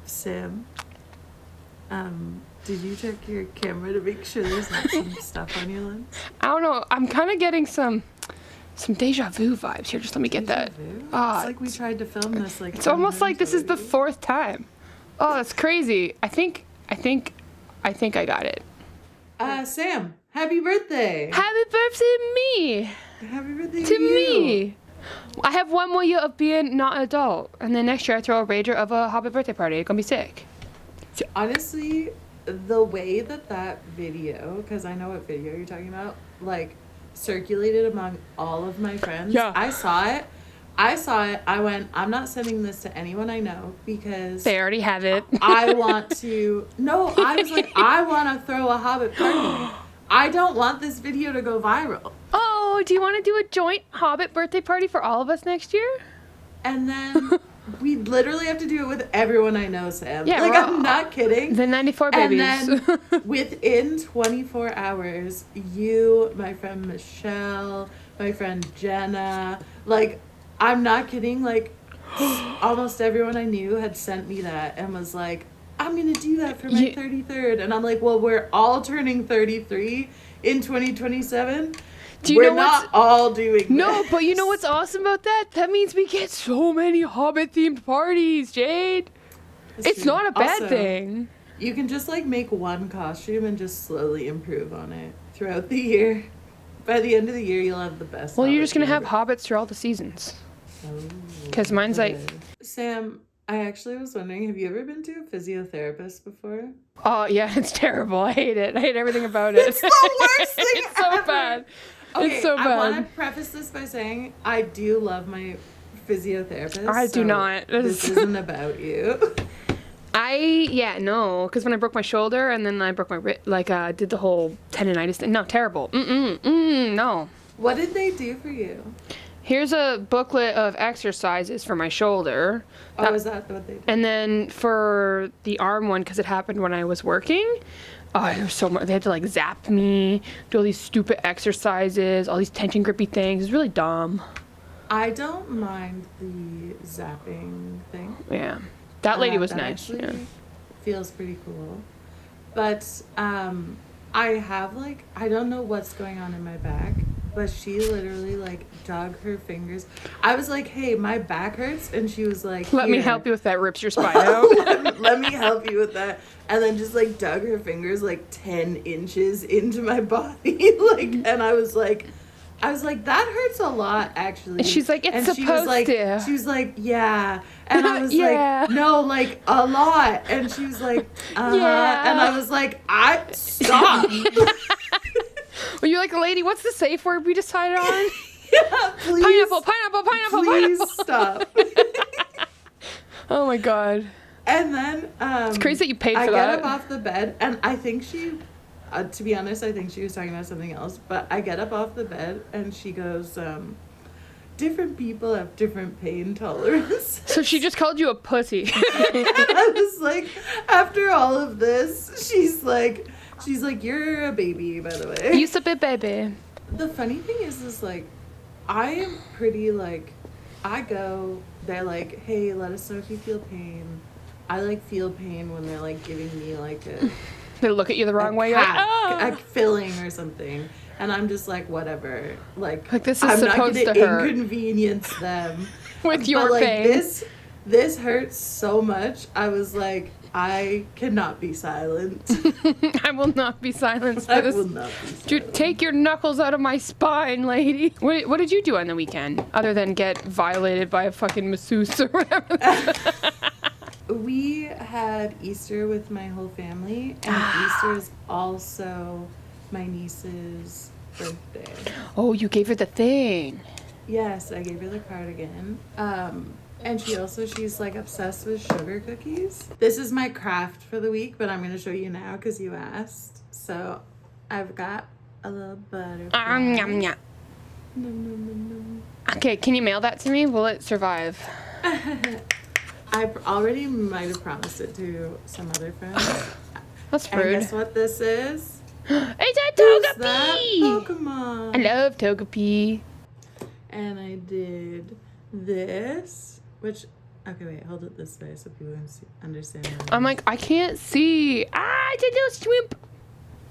Sam, did you check your camera to make sure there's not some stuff on your lens? I don't know. I'm kind of getting some deja vu vibes here. Just let me get that. It's like we tried to film this like. It's almost like this is the 4th time. Oh, that's crazy. I think I got it. Sam, happy birthday! Happy birthday to me. Happy birthday To me. I have 1 more year of being not an adult, and then next year I throw a rager of a hobbit birthday party. It's gonna be sick. Honestly, the way that video, because I know what video you're talking about, like, circulated among all of my friends. Yeah. I saw it. I went, I'm not sending this to anyone I know because They already have it. I want to. No, I was like, I want to throw a hobbit party. I don't want this video to go viral. Oh, do you want to do a joint hobbit birthday party for all of us next year? And then we literally have to do it with everyone I know, Sam. Yeah, like, I'm not kidding. The 94 babies. And then within 24 hours, you, my friend Michelle, my friend Jenna, like, I'm not kidding, like, almost everyone I knew had sent me that and was like, I'm going to do that for my 33rd. And I'm like, well, we're all turning 33 in 2027. We're not all doing No, this. but you know what's awesome about that? That means we get so many Hobbit-themed parties, Jade. It's true. not a bad Also, thing. You can just, like, make one costume and just slowly improve on it throughout the year. By the end of the year, you'll have the best. Well, you're just going to Hobbit have Hobbits through all the seasons. Because Oh, mine's like... Sam, I actually was wondering, have you ever been to a physiotherapist before? Oh, yeah, it's terrible. I hate it. I hate everything about it. It's the worst thing It's so ever. bad. Okay, It's so bad. I want to preface this by saying I do love my physiotherapist. I do not. This isn't about you. No, because when I broke my shoulder and then I broke my wrist, did the whole tendonitis thing. No, terrible. No. What did they do for you? Here's a booklet of exercises for my shoulder. Oh, is that what they did? And then for the arm one, because it happened when I was working, there was so much. They had to, like, zap me, do all these stupid exercises, all these tension grippy things. It's really dumb. I don't mind the zapping thing. Yeah. That lady was that nice. actually Yeah. feels pretty cool. But I have, like, I don't know what's going on in my back, but she literally, like, dug her fingers. I was like, hey, my back hurts. And she was like, Let me "Here." help you with that. Rips your spine out. let me help you with that. And then just, like, dug her fingers, like, 10 inches into my body. Like, and I was like, that hurts a lot, actually. And she's like, it's and supposed she was like, to. She was like, yeah. And I was Yeah. like, no, like, a lot. And she was like, Yeah. And I was like, stop. Were you like, lady, what's the safe word we decided on? Yeah, please. Pineapple. Please stop. Oh my god. And then It's crazy that you paid for I that. get up off the bed, and I think she, to be honest, I think she was talking about something else. But I get up off the bed, and she goes, different people have different pain tolerance. So she just called you a pussy. I was like, after all of this, she's like, you're a baby, by the way. You stupid baby. The funny thing is like, I am pretty, like, I go, they're like, hey, let us know if you feel pain. I, like, feel pain when they're, like, giving me, like, They look at you the wrong way. You're like, a oh. filling or something. And I'm just like, whatever. Like This is I'm not supposed gonna to hurt. inconvenience them. With your but, like, pain. This hurts so much. I was like, I cannot be silent. I will not be silenced I for this. will not be silent. Dude, take your knuckles out of my spine, lady. What did you do on the weekend? Other than get violated by a fucking masseuse or whatever. We had Easter with my whole family, and Easter is also my niece's birthday. Oh, you gave her the thing. Yes, I gave her the cardigan. And she's like obsessed with sugar cookies. This is my craft for the week, but I'm going to show you now because you asked. So I've got a little butterfly. Yum, yum. Okay, can you mail that to me? Will it survive? I already might have promised it to some other friends. That's And rude. guess what this is? It's a Who's that? Togepi! Pokémon. I love Togepi. And I did this, which Okay, wait, hold it this way so people can understand. What I'm like, I can't see. Ah, it's a little swimp.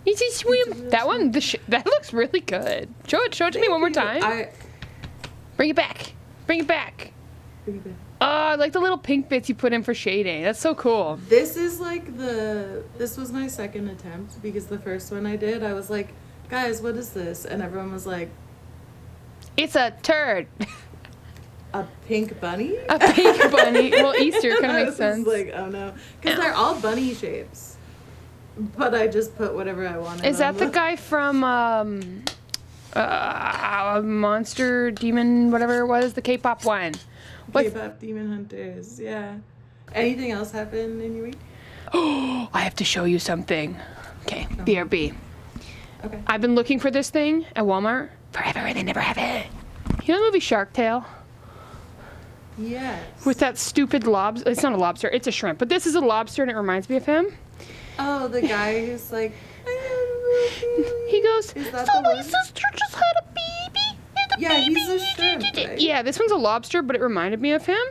It's a swim. That one, that looks really good. Show it to me one more time. Bring it back. Bring it back. Oh, I like the little pink bits you put in for shading. That's so cool. This is like this was my second attempt because the first one I did, I was like, guys, what is this? And everyone was like, it's a turd. A pink bunny? A pink bunny. Well, Easter kind of makes sense. Like, oh no. Because they're all bunny shapes. But I just put whatever I wanted. Is that the guy from Monster Demon, whatever it was, the K-pop one? K-pop Demon Hunters, yeah. Anything else happen in your week? Oh, I have to show you something. Okay, BRB. Okay. I've been looking for this thing at Walmart forever and they never have it. You know the movie Shark Tale? Yes. With that stupid lobster. It's not a lobster, it's a shrimp. But this is a lobster and it reminds me of him. Oh, the guy who's like, he goes, is that so the my one? sister just had a baby. Yeah, he's a shrimp, right? Yeah, this one's a lobster, but it reminded me of him.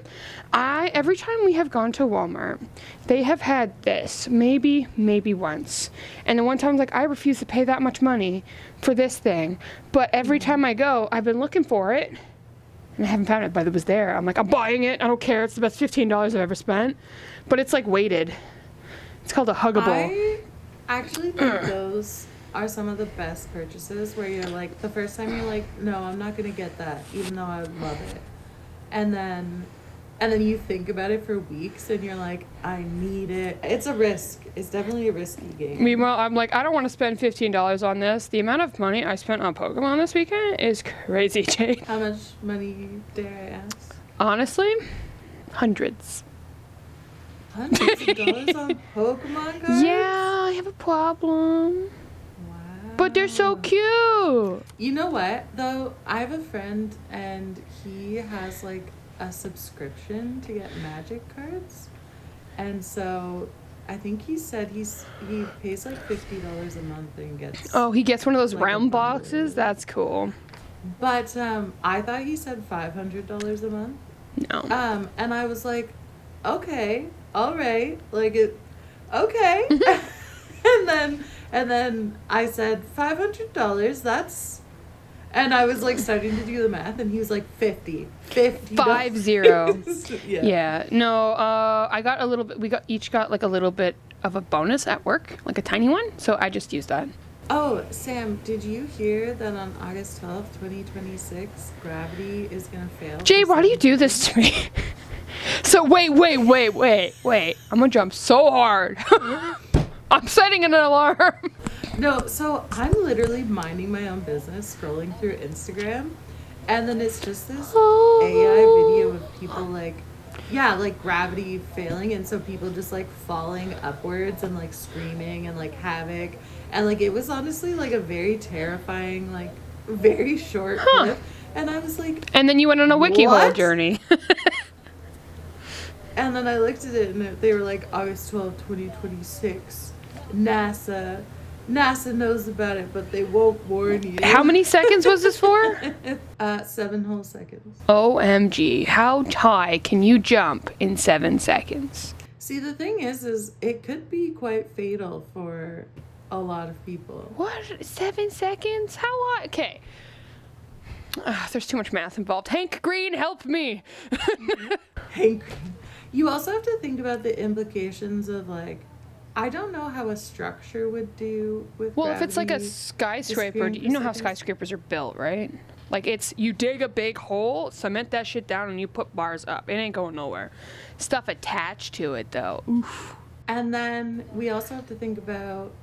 Every time we have gone to Walmart, they have had this, maybe once. And the one time I was like, I refuse to pay that much money for this thing. But every time I go, I've been looking for it. And I haven't found it, but it was there. I'm like, I'm buying it. I don't care. It's the best $15 I've ever spent. But it's like weighted. It's called a Huggable. I actually think those are some of the best purchases where you're like, the first time you're like, no, I'm not going to get that, even though I would love it. And then you think about it for weeks and you're like, I need it. It's a risk. It's definitely a risky game. Meanwhile, I'm like, I don't want to spend $15 on this. The amount of money I spent on Pokémon this weekend is crazy, Jade. How much money dare I ask? Honestly, hundreds. Hundreds of dollars on Pokemon cards? Yeah, I have a problem. Wow. But they're so cute. You know what, though? I have a friend and he has like a subscription to get magic cards. And so I think he said he pays like $50 a month and gets... Oh, he gets one of those like round boxes? That's cool. But I thought he said $500 a month. No. And I was like, okay, all right, like it, okay. and then I said $500. That's, and I was like starting to do the math, and he was like 50. 50. 50. Yeah. No. I got a little bit. We each got like a little bit of a bonus at work, like a tiny one. So I just used that. Oh, Sam, did you hear that on August 12th, 2026, gravity is gonna fail? Jay, why do you do this to me? So wait. I'm gonna jump so hard. I'm setting an alarm. No, so I'm literally minding my own business, scrolling through Instagram, and then it's just this AI video of people like gravity failing, and so people just like falling upwards and like screaming and like havoc, and like it was honestly like a very terrifying, like very short clip, and I was like, and then you went on a wiki hole journey. And then I looked at it and they were like, August 12th, 2026, NASA knows about it, but they won't warn you. How many seconds was this for? 7 whole seconds. OMG, how high can you jump in 7 seconds? See, the thing is it could be quite fatal for a lot of people. What? 7 seconds? How high? Okay. There's too much math involved. Hank Green, help me. Hank Green. You also have to think about the implications of like, I don't know how a structure would do with if it's like a skyscraper, you know how skyscrapers are built, right? Like you dig a big hole, cement that shit down, and you put bars up. It ain't going nowhere. Stuff attached to it, though. Oof. And then we also have to think about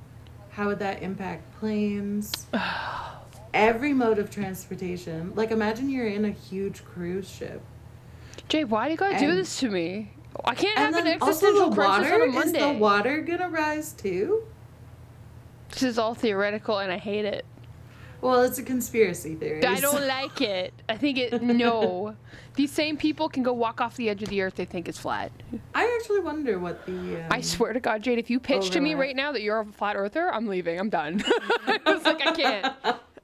how would that impact planes, every mode of transportation. Like imagine you're in a huge cruise ship. Jay, why do you gotta do this to me? I can't have an also existential crisis on a Monday. Is the water gonna rise too? This is all theoretical and I hate it. Well, it's a conspiracy theory. I don't like it. I think no. These same people can go walk off the edge of the earth they think is flat. I actually wonder what the... I swear to God, Jade, if you pitch to me right now that you're a flat earther, I'm leaving. I'm done. I was like,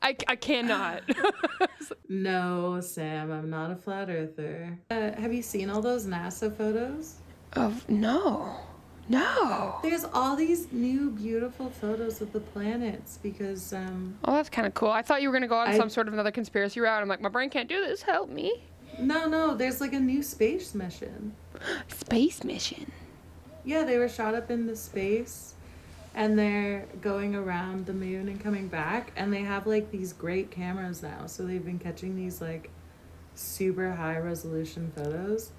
I I cannot. No, Sam, I'm not a flat earther. Have you seen all those NASA photos? No. There's all these new beautiful photos of the planets because Oh, that's kind of cool. I thought you were going to go on some sort of another conspiracy route. I'm like, my brain can't do this. Help me. No, there's like a new space mission. Space mission? Yeah, they were shot up into space and they're going around the moon and coming back, and they have like these great cameras now, so they've been catching these like super high resolution photos.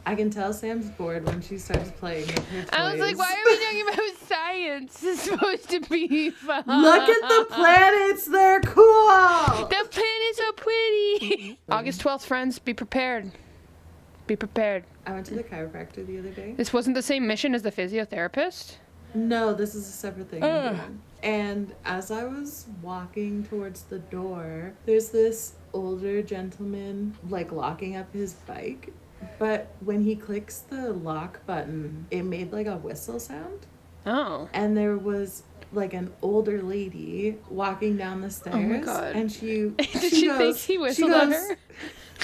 I can tell Sam's bored when she starts playing with her toys. I was like, why are we talking about science? It's supposed to be fun. Look at the planets, they're cool! The planets are pretty. August 12th, friends, be prepared. Be prepared. I went to the chiropractor the other day. This wasn't the same mission as the physiotherapist? No, this is a separate thing. I'm doing. And as I was walking towards the door, there's this older gentleman like locking up his bike. But when he clicks the lock button, it made like a whistle sound. Oh. And there was like an older lady walking down the stairs. Oh my God. And she Did she goes, think he whistled at her?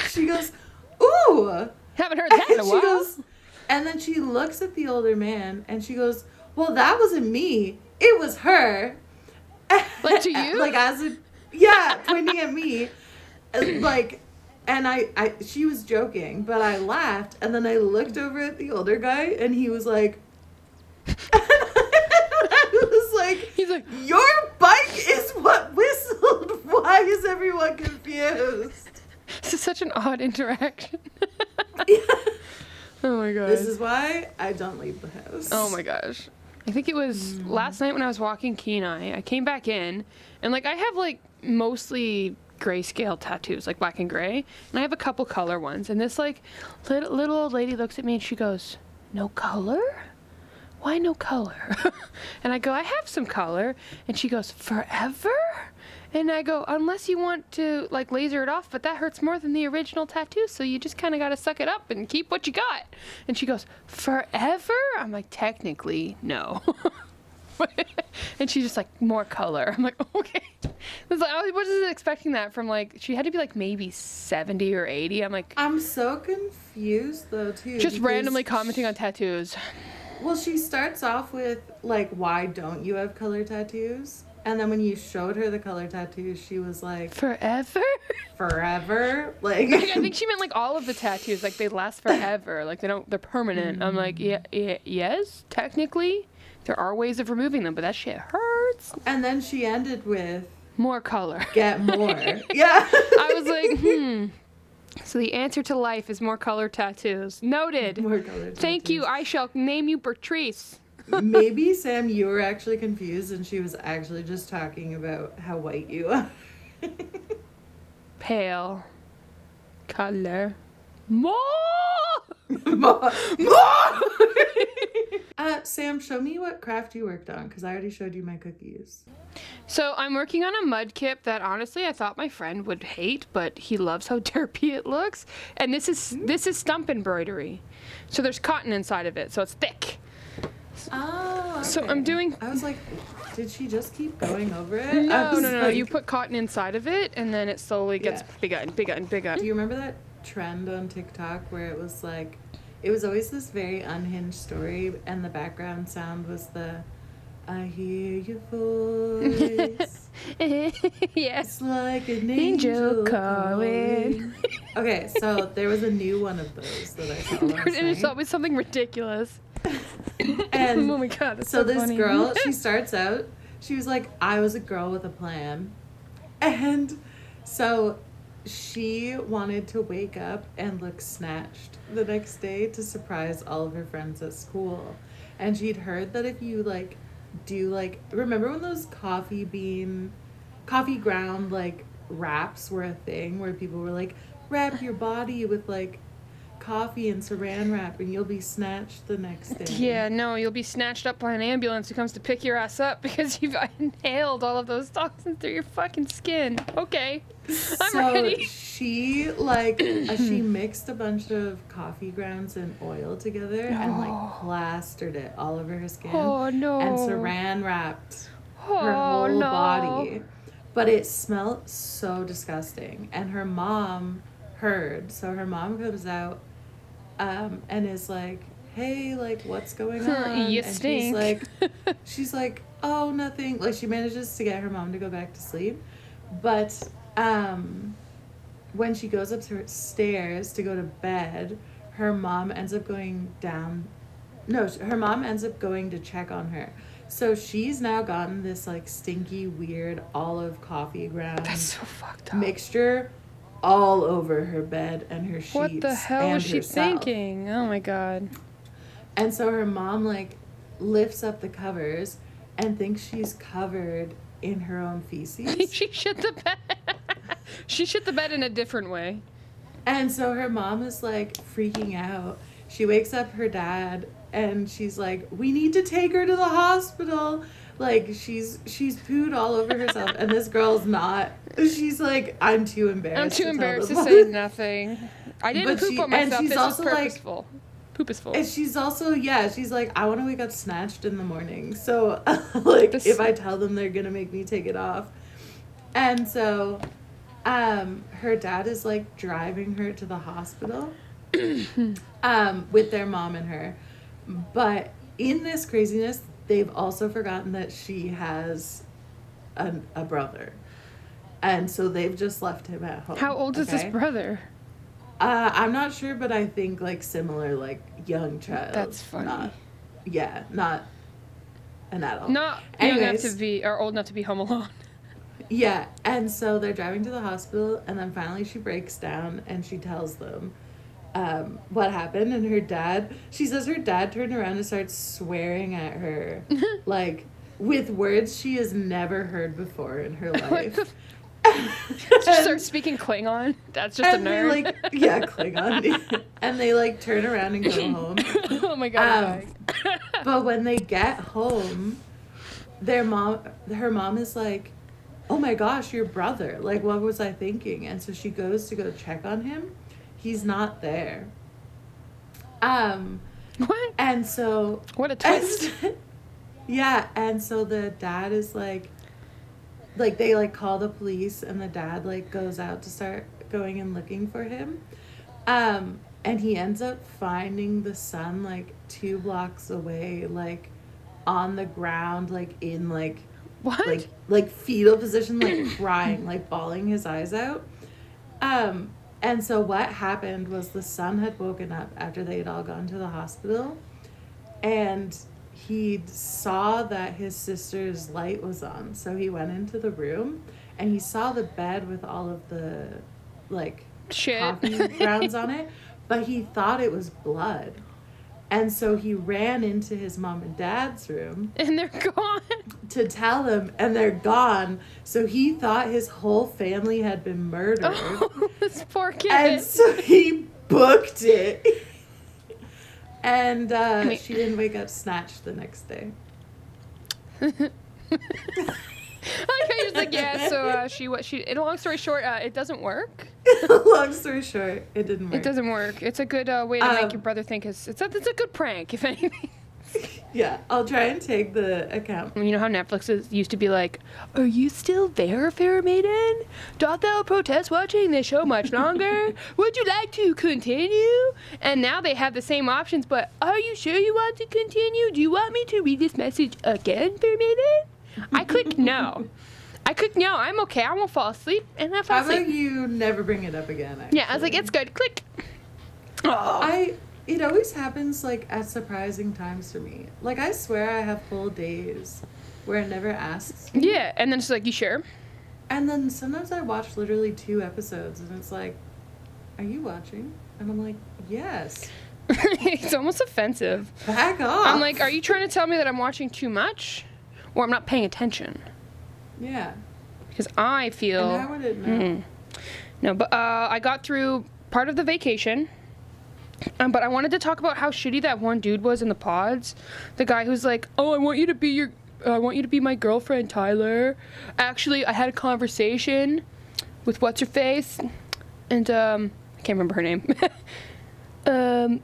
She goes, ooh! Haven't heard that in a She while. goes, and then she looks at the older man and she goes, well, that wasn't me. It was her. Like to you? Like yeah, pointing at me. Like, and she was joking, but I laughed, and then I looked over at the older guy, and he was like, I was like, he's like, your bike is what whistled. Why is everyone confused? this is such an odd interaction. Yeah. Oh my gosh. This is why I don't leave the house. Oh my gosh. I think it was last night when I was walking Kenai. I came back in, and like I have like mostly grayscale tattoos, like black and gray, and I have a couple color ones. And this like little old lady looks at me and she goes, "No color? Why no color?" And I go, "I have some color." And she goes, "Forever?" And I go, "Unless you want to like laser it off, but that hurts more than the original tattoo, so you just kind of got to suck it up and keep what you got." And she goes, "Forever?" I'm like, "Technically, no." And she's just like, "More color." I'm like, "Okay." It's like, I wasn't expecting that from like, she had to be like maybe 70 or 80. I'm like, I'm so confused though too. just randomly commenting on tattoos. Well, she starts off with like, why don't you have color tattoos? And then when you showed her the color tattoos, she was like, "Forever?" Forever? Like, I think she meant like all of the tattoos, like they last forever, like they're permanent. I'm like, yes, technically, there are ways of removing them, but that shit hurts. And then she ended with, more color. get more. Yeah. I was like, so the answer to life is more color tattoos. Noted. More color tattoos. Thank you. I shall name you Bertrice. Maybe, Sam, you were actually confused and she was actually just talking about how white you are. Pale. Color. More! More! Sam, show me what craft you worked on, because I already showed you my cookies. So I'm working on a mud kip that honestly I thought my friend would hate, but he loves how derpy it looks. And this is stump embroidery. So there's cotton inside of it, so it's thick. Oh, okay. So I'm doing... I was like, did she just keep going over it? No. Like, You put cotton inside of it, and then it slowly gets bigger and bigger and bigger. Do you remember that trend on TikTok where it was like, it was always this very unhinged story, and the background sound was the, I hear your voice. Yes. It's like an angel calling. Okay, so there was a new one of those that I saw last And it's night. always something ridiculous. And oh my god, that's so so this funny. girl, she starts out, she was like, I was a girl with a plan. And so she wanted to wake up and look snatched the next day to surprise all of her friends at school. And she'd heard that if you like do like, remember when those coffee ground like wraps were a thing where people were like, wrap your body with like coffee and saran wrap and you'll be snatched the next day. Yeah, no, you'll be snatched up by an ambulance who comes to pick your ass up because you've inhaled all of those toxins through your fucking skin. Okay, I'm ready. She like she mixed a bunch of coffee grounds and oil together and like plastered it all over her skin. Oh no. And saran wrapped Oh her whole no. body. but it smelled so disgusting. And her mom heard, so her mom comes out and is like, hey, like, what's going on? You and stink. she's like, oh, nothing. Like, she manages to get her mom to go back to sleep. But when she goes upstairs to go to bed, her mom ends up going down. No, her mom ends up going to check on her. So she's now gotten this, like, stinky, weird olive coffee ground That's so fucked up. mixture all over her bed and her sheets. What the hell and was she herself. thinking? Oh my god. And so her mom, like, lifts up the covers and thinks she's covered in her own feces. She shit the bed. She shit the bed in a different way. And so her mom is, like, freaking out. She wakes up her dad and she's like, we need to take her to the hospital. Like, she's pooed all over herself. And this girl's not. She's like, I'm too embarrassed. I'm too to embarrassed to tell say them. nothing. I didn't But poop on myself. she's This was also, like, purposeful. Poop is full. And she's also, yeah, she's like, I want to wake up snatched in the morning. So, like, if I tell them, they're going to make me take it off. And so, her dad is, like, driving her to the hospital with their mom and her. But in this craziness, they've also forgotten that she has a brother. And so they've just left him at home. How old is this brother? I'm not sure, but I think, like, similar, like, young child. That's funny. Not an adult. Not young enough to be, or old enough to be home alone. Yeah, and so they're driving to the hospital, and then finally she breaks down, and she tells them what happened, and she says her dad turned around and starts swearing at her, like, with words she has never heard before in her life. She starts speaking Klingon. That's just a nerd. Klingon. And they, like, turn around and go home. Oh my god. But when they get home, her mom is like, oh my gosh, your brother. Like, what was I thinking? And so she goes to go check on him. He's not there. What? And so... What a twist. Yeah, and so the dad is like, they, like, call the police, and the dad, like, goes out to start going and looking for him. And he ends up finding the son, like, 2 blocks away, like, on the ground, like, in, like... What? Like fetal position, like, crying, like, bawling his eyes out. And so what happened was the son had woken up after they had all gone to the hospital, and he saw that his sister's light was on. So he went into the room, and he saw the bed with all of the, like, shit, coffee grounds on it, but he thought it was blood. And so he ran into his mom and dad's room. And they're gone. To tell them, and they're gone. So he thought his whole family had been murdered. Oh, this poor kid. And so he booked it. And she didn't wake up snatched the next day. Okay, just like, yeah, so long story short, it doesn't work. Long story short, it didn't work. It doesn't work. It's a good way to make your brother think it's a good prank, if anything. Yeah, I'll try and take the account. You know how Netflix used to be like, are you still there, fair maiden? Doth thou protest watching this show much longer? Would you like to continue? And now they have the same options, but are you sure you want to continue? Do you want me to read this message again, fair maiden? I click no. I'm okay. I won't fall asleep. And I fall asleep. How about you never bring it up again, actually? Yeah, I was like, it's good. Click. Oh. It always happens, like, at surprising times for me. Like, I swear I have whole days where it never asks me. Yeah, and then it's like, you sure? And then sometimes I watch literally 2 episodes, and it's like, are you watching? And I'm like, yes. It's almost offensive. Back off. I'm like, are you trying to tell me that I'm watching too much? Or I'm not paying attention? Yeah. Because I feel... And how would it know? No, but I got through part of the vacation. But I wanted to talk about how shitty that one dude was in the pods. The guy who's like, oh, I want you to be my girlfriend, Tyler. Actually, I had a conversation with what's-her-face. And, I can't remember her name.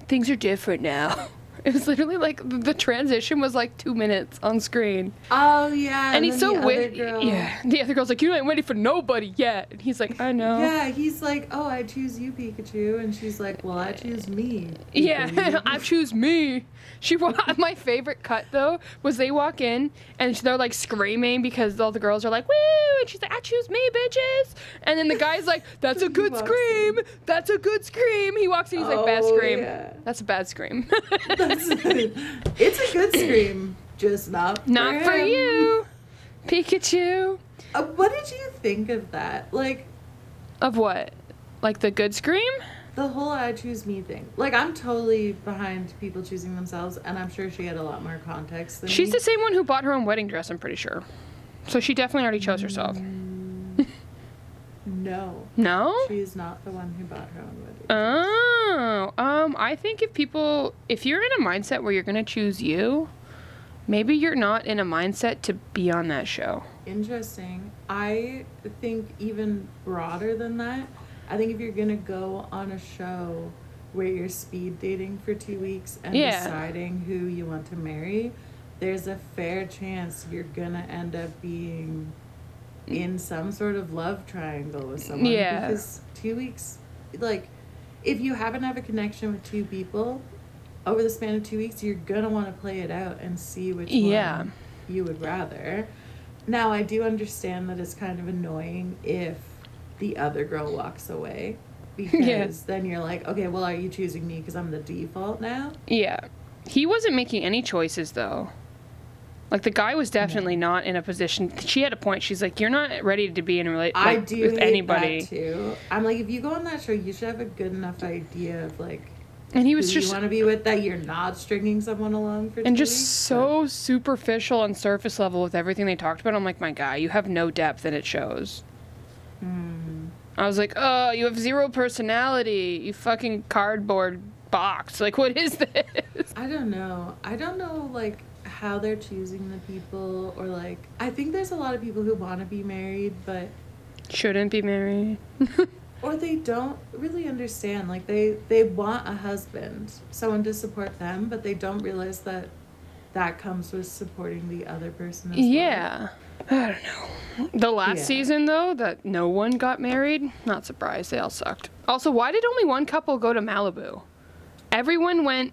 Things are different now. It was literally like the transition was like 2 minutes on screen. Oh yeah. And he's so weird. Girl... Yeah. The other girl's like, you ain't ready for nobody yet. And he's like, I know. Yeah, he's like, oh, I choose you, Pikachu. And she's like, well, I choose me. Yeah, I choose me. My favorite cut though was they walk in and they're like screaming because all the girls are like, woo, and she's like, I choose me, bitches. And then the guy's like, that's a good scream. That's a good scream. He walks in, he's like, bad scream. Yeah. That's a bad scream. It's a good scream, just not for you, Pikachu. What did you think of that? Like, of what? Like the good scream? The whole I choose me thing. Like, I'm totally behind people choosing themselves, and I'm sure she had a lot more context than She's me. the same one who bought her own wedding dress, I'm pretty sure. So she definitely already chose herself. No. No? She is not the one who bought her own wedding dress. Oh. I think if you're in a mindset where you're going to choose you, maybe you're not in a mindset to be on that show. Interesting. I think even broader than that, I think if you're going to go on a show where you're speed dating for 2 weeks and deciding who you want to marry, there's a fair chance you're going to end up being in some sort of love triangle with someone. Yeah. Because 2 weeks, like, if you happen to have a connection with two people, over the span of 2 weeks, you're going to want to play it out and see which one you would rather. Now, I do understand that it's kind of annoying if the other girl walks away, because then you're like, okay, well, are you choosing me because I'm the default now? Yeah. He wasn't making any choices, though. Like, the guy was definitely not in a position. She had a point. She's like, you're not ready to be in a relationship with anybody. That too. I'm like, if you go on that show, you should have a good enough idea of, like, and he was who you want to be with, that you're not stringing someone along for 2 and weeks. just so superficial and surface level with everything they talked about. I'm like, my guy, you have no depth, and it shows. I was like, oh, you have zero personality, you fucking cardboard box. Like, what is this? I don't know, like, how they're choosing the people, or, like, I think there's a lot of people who want to be married, but shouldn't be married. Or they don't really understand. Like, they want a husband, someone to support them, but they don't realize that comes with supporting the other person as well. Yeah. I don't know. The last season, though, that no one got married, not surprised. They all sucked. Also, why did only one couple go to Malibu? Everyone went...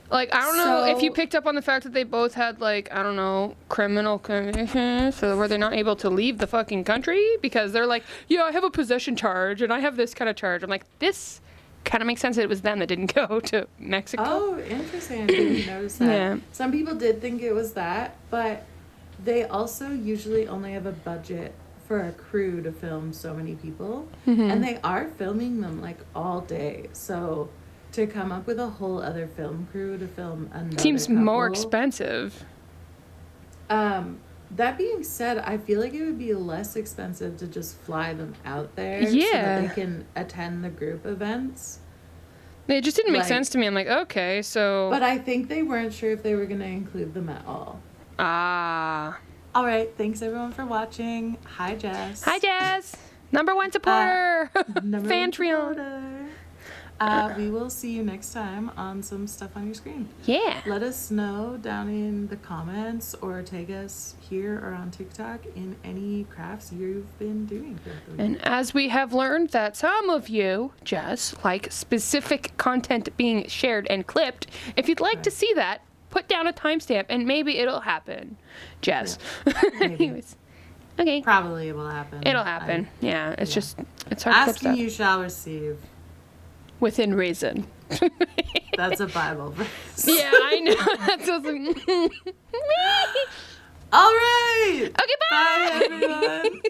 Like, I don't know if you picked up on the fact that they both had, like, I don't know, criminal convictions, so were they not able to leave the fucking country? Because they're like, yeah, I have a possession charge, and I have this kind of charge. I'm like, this kind of makes sense that it was them that didn't go to Mexico. Oh, interesting. I didn't notice that. Yeah. Some people did think it was that, but they also usually only have a budget for a crew to film so many people, and they are filming them, like, all day, so... To come up with a whole other film crew to film another seems couple. More expensive. That being said, I feel like it would be less expensive to just fly them out there so that they can attend the group events. It just didn't make sense to me. I'm like, okay, so... But I think they weren't sure if they were going to include them at all. Ah. All right, thanks everyone for watching. Hi, Jess. Hi, Jess. Number one supporter. Fantreon. We will see you next time on some stuff on your screen. Yeah. Let us know down in the comments or tag us here or on TikTok in any crafts you've been doing. And as we have learned that some of you, Jess, like specific content being shared and clipped, if you'd like to see that, put down a timestamp and maybe it'll happen, Jess. Yeah, anyways. Okay. Probably it will happen. It'll happen. It's just, it's hard to clip stuff. Asking you shall receive. Within reason. That's a Bible verse. Yeah, I know. That's just like... All right. Okay, bye. Bye, everyone.